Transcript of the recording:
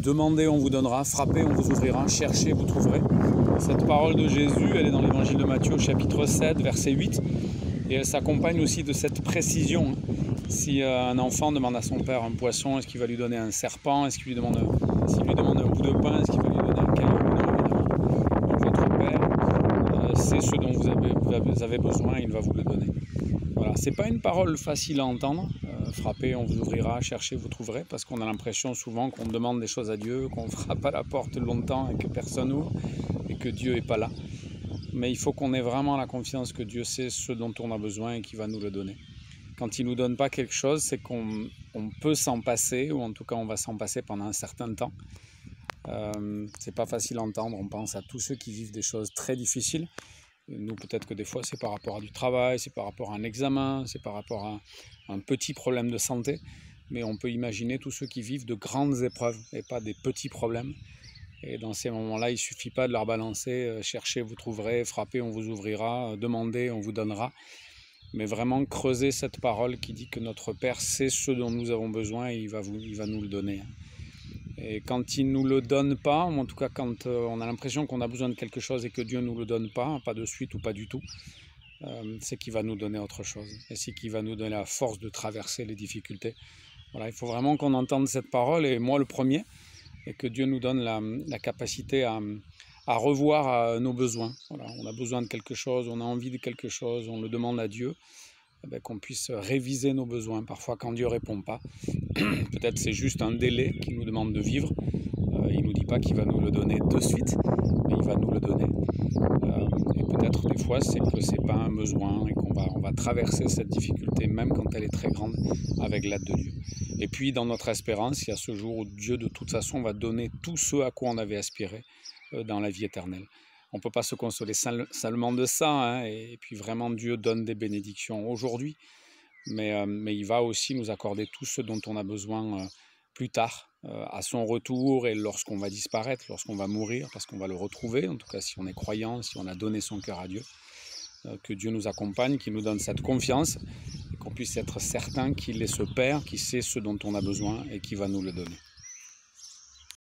demandez, on vous donnera, frappez, on vous ouvrira, cherchez, vous trouverez. Cette parole de Jésus, elle est dans l'évangile de Matthieu, chapitre 7, verset 8, et elle s'accompagne aussi de cette précision. Si un enfant demande à son père un poisson, est-ce qu'il va lui donner un serpent? Est-ce qu'il lui demande, s'il lui demande un bout de pain, est-ce qu'il va lui donner un caillou? Donc votre père, c'est ce dont vous avez besoin, il va vous le donner. Voilà, c'est pas une parole facile à entendre. Frappez, on vous ouvrira, cherchez, vous trouverez, parce qu'on a l'impression souvent qu'on demande des choses à Dieu, qu'on frappe à la porte longtemps et que personne ouvre, et que Dieu n'est pas là. Mais il faut qu'on ait vraiment la confiance que Dieu sait ce dont on a besoin et qu'il va nous le donner. Quand il ne nous donne pas quelque chose, c'est qu'on peut s'en passer, ou en tout cas on va s'en passer pendant un certain temps. C'est pas facile à entendre, on pense à tous ceux qui vivent des choses très difficiles. Nous, peut-être que des fois, c'est par rapport à du travail, c'est par rapport à un examen, c'est par rapport à un petit problème de santé. Mais on peut imaginer tous ceux qui vivent de grandes épreuves et pas des petits problèmes. Et dans ces moments-là, il ne suffit pas de leur balancer « cherchez, vous trouverez, frappez, on vous ouvrira, demandez, on vous donnera ». Mais vraiment creuser cette parole qui dit que notre Père sait ce dont nous avons besoin et il va nous le donner. Et quand il ne nous le donne pas, ou en tout cas quand on a l'impression qu'on a besoin de quelque chose et que Dieu ne nous le donne pas de suite ou pas du tout, c'est qu'il va nous donner autre chose. Et c'est qu'il va nous donner la force de traverser les difficultés. Voilà, il faut vraiment qu'on entende cette parole, et moi le premier, et que Dieu nous donne la capacité à revoir nos besoins. Voilà, on a besoin de quelque chose, on a envie de quelque chose, on le demande à Dieu. Qu'on puisse réviser nos besoins. Parfois, quand Dieu ne répond pas, peut-être c'est juste un délai qu'il nous demande de vivre. Il ne nous dit pas qu'il va nous le donner de suite, mais il va nous le donner. Et peut-être des fois, c'est que ce n'est pas un besoin et qu'on va traverser cette difficulté, même quand elle est très grande, avec l'aide de Dieu. Et puis, dans notre espérance, il y a ce jour où Dieu, de toute façon, va donner tout ce à quoi on avait aspiré dans la vie éternelle. On ne peut pas se consoler seulement de ça, hein, et puis vraiment Dieu donne des bénédictions aujourd'hui, mais il va aussi nous accorder tout ce dont on a besoin plus tard, à son retour et lorsqu'on va disparaître, lorsqu'on va mourir, parce qu'on va le retrouver, en tout cas si on est croyant, si on a donné son cœur à Dieu, que Dieu nous accompagne, qu'il nous donne cette confiance, et qu'on puisse être certain qu'il est ce Père qui sait ce dont on a besoin et qui va nous le donner.